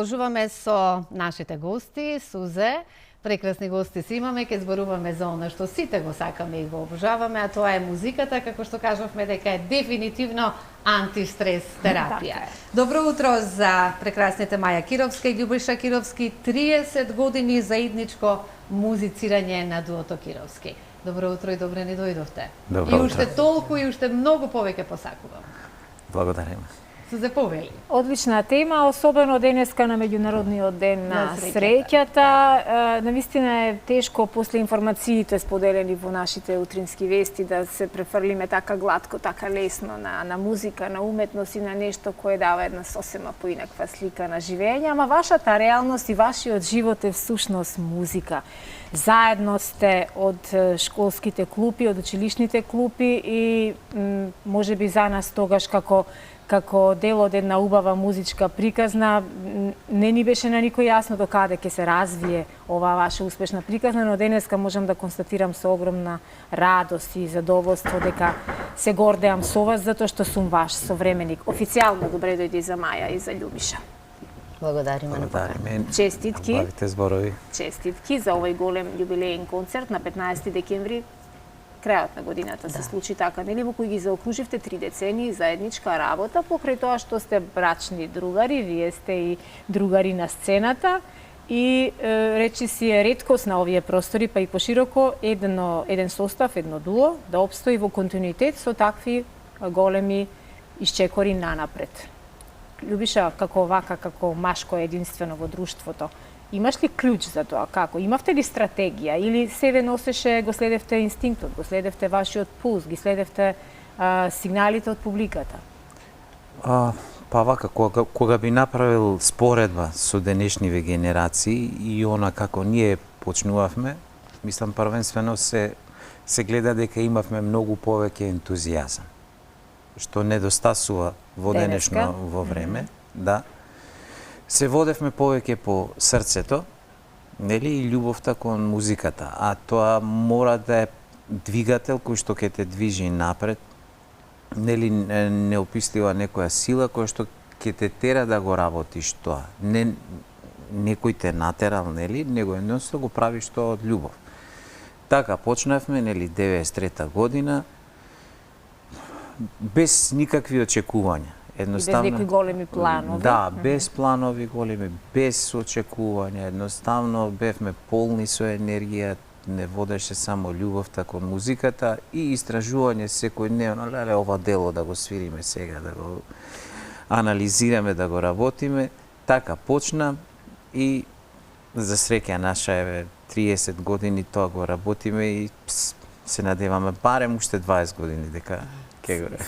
продолжуваме со нашите гости, Сузе. Прекрасни гости си имаме, ке зборуваме за она што сите го сакаме и го обожаваме, а тоа е музиката, како што кажавме дека е дефинитивно антистрес терапија. Добро утро за прекрасните Маја Кировска и Љубиша Кировски, 30 години заедничко музицирање на дуото Кировски. Добро утро и добре ни дојдовте. Добро и уште толку и уште многу повеќе посакувам. Благодариме. Сузе, повели. Одлична тема, особено денеска на меѓународниот ден на среќата. Навистина е тешко после информациите споделени во нашите утрински вести да се префрлиме така глатко, така лесно на музика, на уметност и на нешто кое дава една сосема поинаква слика на живење, ама вашата реалност и вашиот живот е всушност музика. Заедно сте од школските клупи, од училишните клупи и можеби за нас тогаш како дел од една убава музичка приказна, не ни беше на никој јасно до каде ќе се развие оваа ваша успешна приказна, но денеска можам да констатирам со огромна радост и задоволство дека се гордеам со вас затоа што сум ваш современик. Официјално добре дојди за Маја и за Љубиша. Благодариме на поканата. Честитки. Бавите зборови. Честитки за овој голем јубилеен концерт на 15 декември. Крајот на годината се случи така, нели, во кој ги заокруживте 3 децении заедничка работа, покрај тоа што сте брачни другари, вие сте и другари на сцената и речи си е реткост на овие простори, па и пошироко еден состав, едно дуо да опстои во континуитет со такви големи исчекори нанапред. Љубиша, како вака, како машко единствено во друштвото, имаш ли клjuč за тоа? Како? Имавте ли стратегија? Или себе носеше, го следевте инстинктот, го следевте вашиот пулс, ги следевте сигналите од публиката? Па вака, кога би направил споредба со денешниве генерации и она како ние почнувавме, мислам првенствено се гледа дека имавме многу повеќе ентузијазам, што недостасува во денешно во време, да. Се водевме повеќе по срцето, нели, и љубовта кон музиката, а тоа мора да е двигател кој што ќе те движи напред, нели, неопислива некоја сила која што ќе те тера да го работиш тоа. Не некој те натерал, нели, него едноставно го правиш тоа од љубов. Така почнавме, нели, 93-та година, без никакви очекувања. Едноставно, без некои големи планови. Да, без планови големи, без очекувања. Едноставно бевме полни со енергија, не водеше само љубовта кон музиката и истражување секојдневно, леле, ова дело да го свириме сега, да го анализираме, да го работиме. Така почна и за среќа наша еве 30 години тоа го работиме и се надеваме барем уште 20 години дека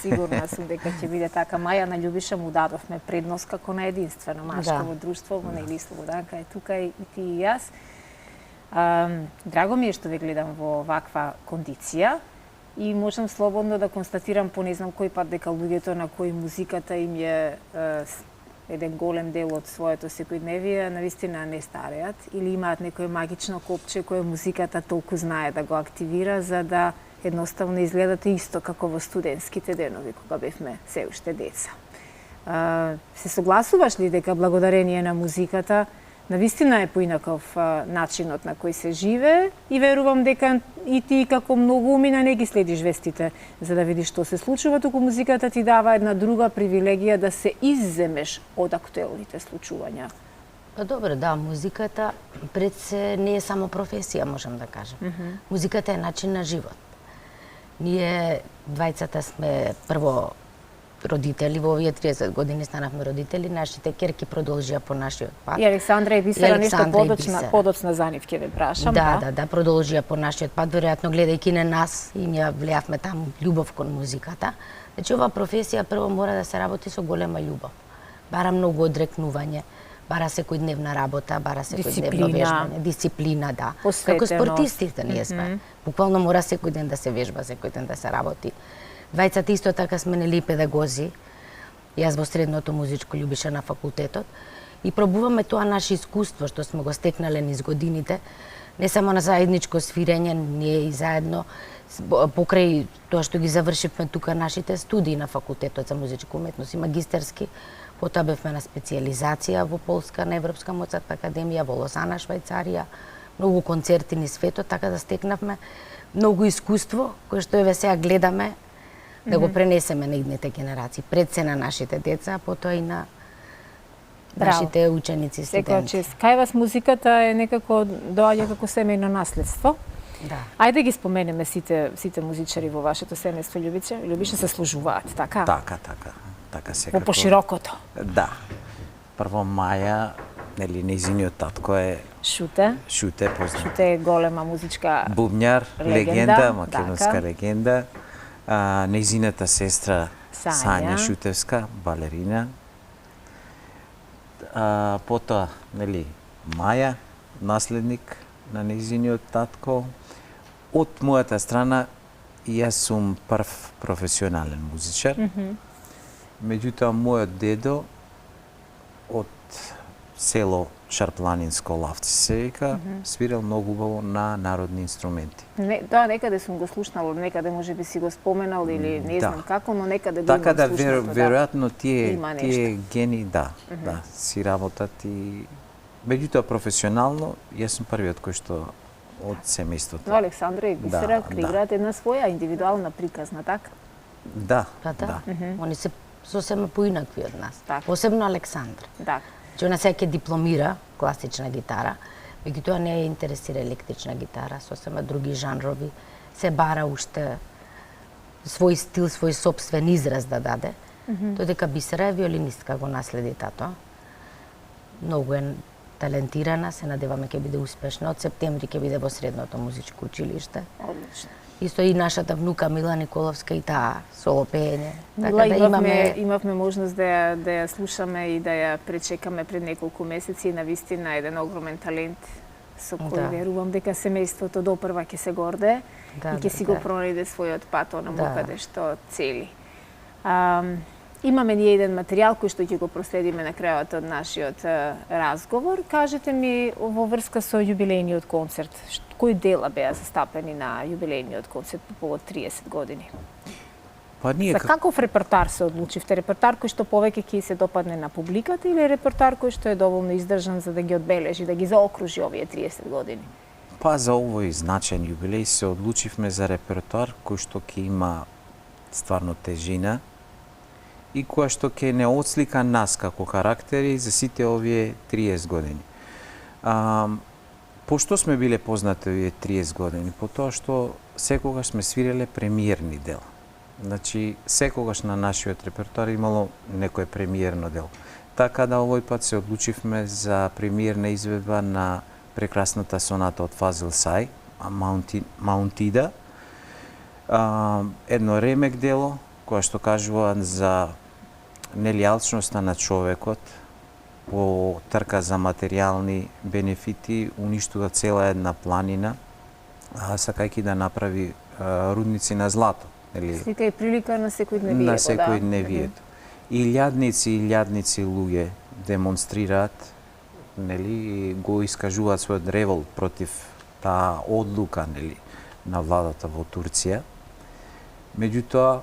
Сигурна сум дека ќе биде така. Маја, на Љубиша му дадовме предност како на единствено машково друштво, во нели Слободанка е тука и ти и јас. Драго ми е што ве гледам во ваква кондиција и можам слободно да констатирам по не знам кој пат дека луѓето на кои музиката им е еден голем дел од своето секојдневие, навистина не стареат или имаат некое магично копче кое музиката толку знае да го активира за да едноставно изгледате исто како во студентските денови, кога бевме се уште деца. Се согласуваш ли дека благодарение на музиката навистина е поинаков начинот на кој се живее и верувам дека и ти како многу умина не ги следиш вестите за да видиш што се случува, туку музиката ти дава една друга привилегија да се изземеш од актуелните случувања. Па добро, да, музиката пред се не е само професија, можам да кажам. Музиката е начин на живот. Ние двајцата сме прво родители, во овие 30 години станавме родители, нашите ќерки продолжија по нашиот пат. И Александра и Бисера нешто подоцна за нив ќе ве прашам. Да, продолжија по нашиот пат, веројатно гледајќи на нас и ние влеавме таму љубов кон музиката. Значи оваа професија прво мора да се работи со голема љубов. Бара многу одрекнување, бара секојдневна работа, бара секојдневно вежбање, дисциплина, да. Како спортистите ние сме. Буквално мора секој ден да се вежба, секој ден да се работи. Двајцата исто така сме нели педагози. Јас во средното музичко, Љубиша на факултетот. И пробуваме тоа наше искуство што сме го стекнале низ годините, не само на заедничко свирење, ние и заедно покрај тоа што ги завршивме тука нашите студии на факултетот за музичка уметност и магистерски, Потоа бевме на специјализација во Полска на Европска Моцарт академија, во Лозана, Швајцарија, многу концерти низ светот, така да стекнавме многу искуство, кое што еве сега гледаме да го пренесеме на идните генерации, пред се на нашите деца, а потоа и на нашите ученици и студенти. Кај вас музиката е некако доаѓа како семејно наследство. Да. Ајде ги споменеме сите музичари во вашето семејство, Љубиша, се служуваат, така? Така секако. Во поширокото. Да. Прво Маја, нели нејзиниот татко е Шуте, познат. Шуте е голема музичка бубњар, легенда, македонска легенда. Нејзината сестра Сања Шутевска, балерина. Потоа, нели, Маја, наследник на нејзиниот татко. Од мојата страна, јас сум прв професионален музичар. Меѓутоа, мојот дедо од село Шарпланинско, Лавци се вика, свирел многу убаво на народни инструменти. Да, некаде сум го слушнал, некаде може би си го споменал или не знам како, но некаде го имам слушнато. Така да, веројатно тие гени, да, си работат и... Меѓутоа, професионално, јас сум првиот кој што од семејството. Но Александра и Бисера играат една своја индивидуална приказна, така? Да. Они се сосема поинакви од нас. Посебно Александра. Да. Че она сега ќе дипломира класична гитара, меѓутоа не ја интересира електрична гитара, сосема други жанрови, се бара уште свој стил, свој сопствен израз да даде. Додека Бисера е виолинистка, го наследи тато. Многу е талентирана, се надеваме ќе биде успешна. Од септември ќе биде во средното музичко училиште. Одлично. Исто и нашата внука Мила Николовска и таа соло пеење. Така да имавме можност да ја слушаме и да ја пречекаме пред неколку месеци, навистина еден огромен талент со кој верувам дека семејството допрва ќе се гордее и ќе си го пронајде својот пат онаму каде што цели. Имаме ние еден материјал кој што ќе го проследиме на крајот од нашиот разговор. Кажете ми во врска со јубилејниот концерт, кои дела беа застапени на јубилејниот концерт по повод 30 години? За каков репертар се одлучивте? Репертар кој што повеќе ќе се допадне на публиката или репертар кој што е доволно издржан за да ги одбележи, да ги заокружи овие 30 години? За овој значаен јубилеј се одлучивме за репертоар кој што ќе има стварно тежина и која што ќе не отслика нас како карактери за сите овие 30 години. Пошто сме биле познати овие 30 години? По тоа што секогаш сме свиреле премиерни дела. Значи, секогаш на нашиот репертоар имало некој премиерно дело. Така да овој пат се одлучивме за премиерна изведба на прекрасната соната од Фазил Сај, Маунтида. Едно ремек дело, која што кажува за алчноста на човекот, по трка за материјални бенефити, уништува цела една планина, сакајќи да направи рудници на злато. Слика и прилика на секојдневието. На секојдневието. Илјадници луѓе демонстрираат, и го искажуваат својот револт против таа одлука, на владата во Турција. Меѓутоа,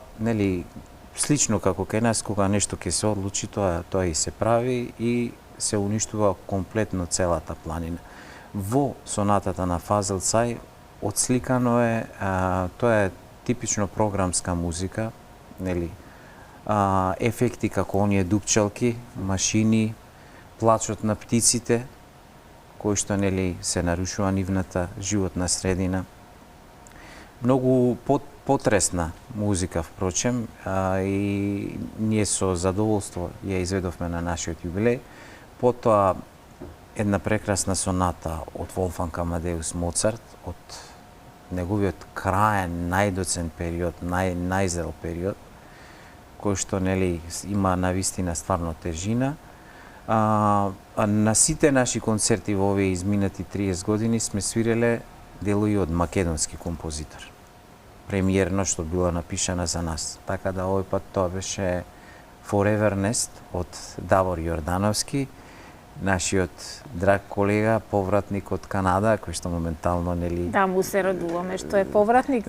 слично како кај нас, кога нешто ќе се одлучи, тоа и се прави и се уништува комплетно целата планина. Во сонатата на Фазил Сај отсликано е, тоа е типично програмска музика, ефекти како оние дупчалки, машини, плачот на птиците, кои што се нарушува нивната животна средина. Многу потресна музика, впрочем, и ние со задоволство ја изведовме на нашиот јубилеј. Потоа една прекрасна соната од Волфганг Амадеус Моцарт, од неговиот краен, најдоцен период, најзрел период, кој што има навистина стварно тежина. На сите наши концерти во овие изминати 30 години сме свиреле делови од македонски композитор. Премиерно што била напишана за нас. Така да овој пат тоа беше Forever Nest од Давор Јордановски, нашиот драг колега, повратник од Канада, кој што моментално Да, му се радуваме што е повратник,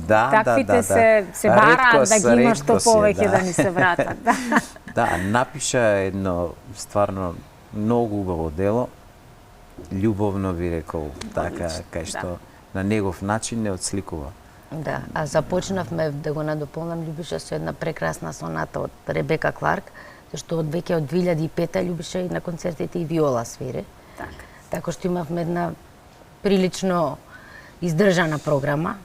таквите се бараат да ги има што повеќе да ни се вратат. Да, напиша едно стварно многу убаво дело, љубовно би рекол, така, кај што на негов начин не отсликува. Да, а започнавме да го надополнам Љубиша со една прекрасна соната од Ребека Кларк, зашто веќе од 2005 Љубиша и на концертите и виола свири. Така што имавме една прилично издржана програма,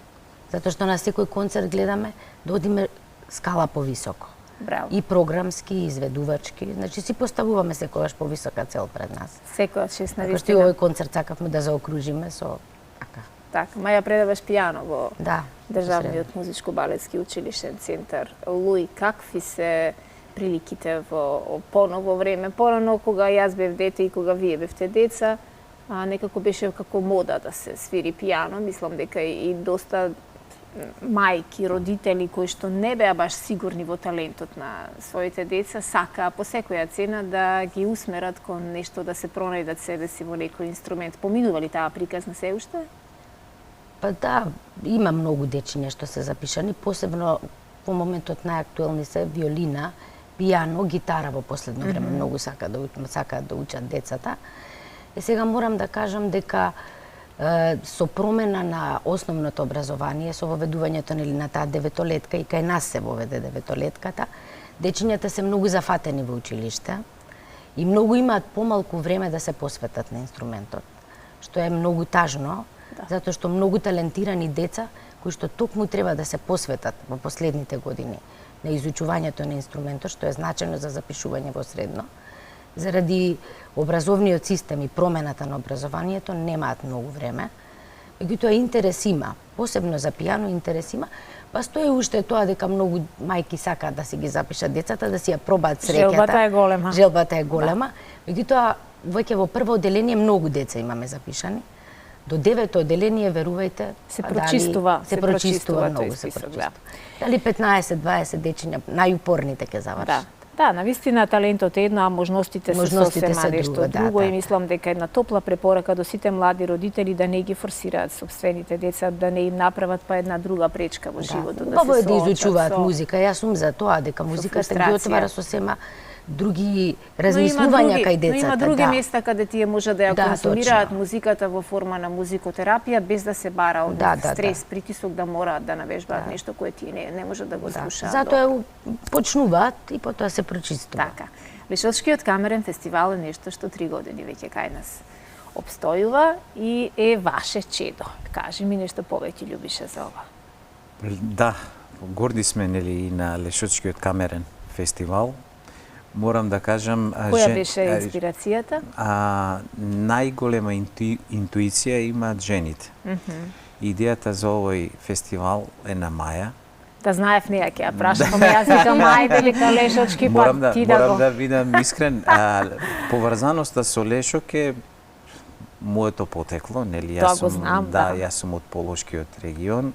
затоа што на секој концерт гледаме да одиме скала повисоко. Браво. И програмски, и изведувачки. Значи си поставуваме секогаш повисока цел пред нас. Секојаш е Така што и овој концерт сакавме да заокружиме со така. Така, Маја предаваш пијано во Државниот музичко-балетски училишен центар. Луи, какви се приликите во поново време? Порано кога јас бев дете и кога вие бевте деца, некако беше како мода да се свири пијано. Мислам дека и доста мајки, родители кои што не беа баш сигурни во талентот на своите деца, сакаа по секоја цена да ги усмерат кон нешто, да се пронајдат себе си во некој инструмент. Поминува ли таа приказна се уште? Па да, има многу дечиња што се запишани, посебно во моментот најактуелни се виолина, пијано, гитара во последно време многу сакаат да учат децата. И сега морам да кажам дека со промена на основното образование, со воведувањето на таа деветолетка и кај нас се воведе деветолетката, дечињата се многу зафатени во училиште и многу имаат помалку време да се посветат на инструментот, што е многу тажно, затоа што многу талентирани деца кои што токму треба да се посветат во последните години на изучувањето на инструментот, што е значено за запишување во средно, заради образовниот систем и промената на образованието немаат многу време. Меѓутоа интерес има, посебно за пијано интерес има, па стои уште тоа дека многу мајки сакаат да си ги запишат децата, да си ја пробаат среќата. Желбата е голема. Желбата е голема. Меѓутоа, веќе во прво одделение многу деца имаме запишани. До 9-то одделение, верувајте, се прочистува многу се прочистува. Дали 15-20 дечиња најупорните ќе завршат. Да, навистина талентот е едно, а можностите се сосема нешто друго и мислам дека една топла препорака до сите млади родители да не ги форсираат собствените деца, да не им направат па една друга пречка во животот, да се соочат да изучуваат музика. Јас сум за тоа дека музиката ги отвара сосема други размислувања кај децата. Но има други места каде тие може да ја консумираат музиката во форма на музикотерапија без да се бара од стрес, притисок да мораат да навежбаат нешто кое тие не може да го слушаат. Затоа почнуваат и потоа се прочистува. Така. Лешотскиот камерен фестивал е нешто што 3 години веќе кај нас обстојува и е ваше чедо. Кажи ми нешто повеќе, Љубиша, за ова. Да, горди сме нели и на Лешотскиот камерен фестивал. Морам да кажам... Која беше инспирацијата? Најголема интуиција имаат жените. Идејата за овој фестивал е на Маја. Да знаев неја ќе ја прашам, јас викам ајде дека Лешочки па ти да го... Морам да бидам искрен. Поврзаноста со Лешок е моето потекло, нели? Тоа го знам, да. Јас сум од Полошкиот регион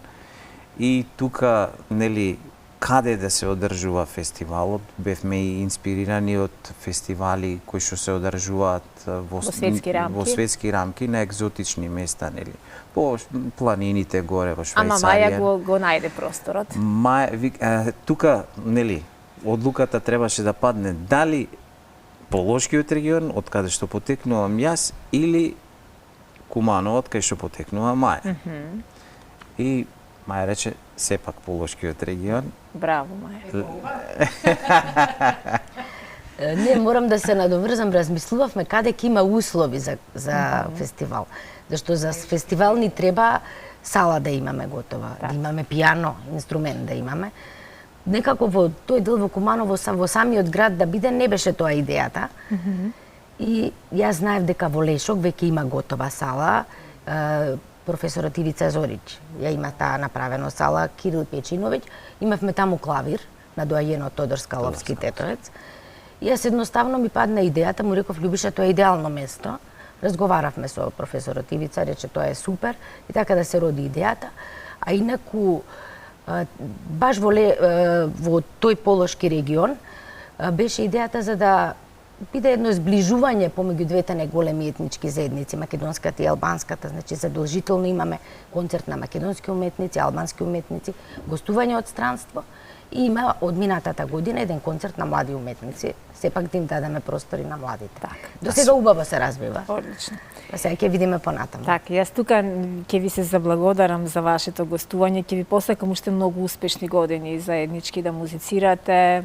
и тука, нели, каде да се одржува фестивалот, бевме и инспирирани од фестивали кои што се одржуваат во светски рамки на екзотични места, нели? По планините горе во Швајцарија. Ама Маја го најде просторот. Тука, нели, одлуката требаше да падне дали Полошкиот регион, од каде што потекнувам јас, или Кумановот, кај што потекнува Маја. И Маја рече, сепак Полошкиот регион. Браво, Маја. Не, морам да се надоврзам, размислувавме каде ќе има услови за фестивал. Зашто за фестивал ни треба сала да имаме готова, да имаме пијано, инструмент да имаме. Некако во тој дел во Куманово, во самиот град да биде, не беше тоа идејата. И јас знаев дека во Лешок веќе има готова сала, професорот Ивица Зорич ја има таа направено сала, Кирил Печиновиќ, имавме таму клавир на доајенот Тодор Скаловски тетовец. И јас едноставно ми падна идејата, му реков Љубиша, тоа е идеално место. Разговаравме со професорот Ивица, рече тоа е супер и така да се роди идејата. А инаку баш во тој Полошки регион беше идејата за да биде едно зближување помеѓу двете најголеми етнички заедници, македонската и албанската. Значи, задолжително имаме концерт на македонски уметници, албански уметници, гостување од странство и има од минатата година еден концерт на млади уметници. Сепак да им дадеме простори на младите. До сега убаво се развива. Одлично. А сега ќе видиме понатаму. Така, јас тука ќе ви се заблагодарам за вашето гостување, ќе ви посакам уште многу успешни години заеднички да музицирате,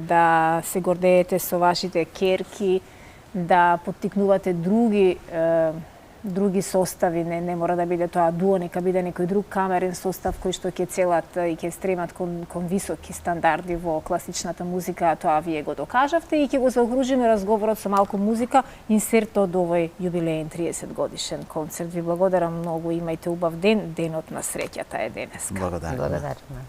да се гордеете со вашите керки, да поттикнувате други состави, не мора да биде тоа дуо, нека биде некој друг камерен состав кој што ќе целат и ќе стремат кон високи стандарди во класичната музика, тоа вие го докажавте и ќе го заокружиме разговорот со малку музика, инсерт од овој јубилеен 30 годишен концерт. Ви благодарам многу, имајте убав ден, денот на среќата е денеска. Благодарам. Благодарам.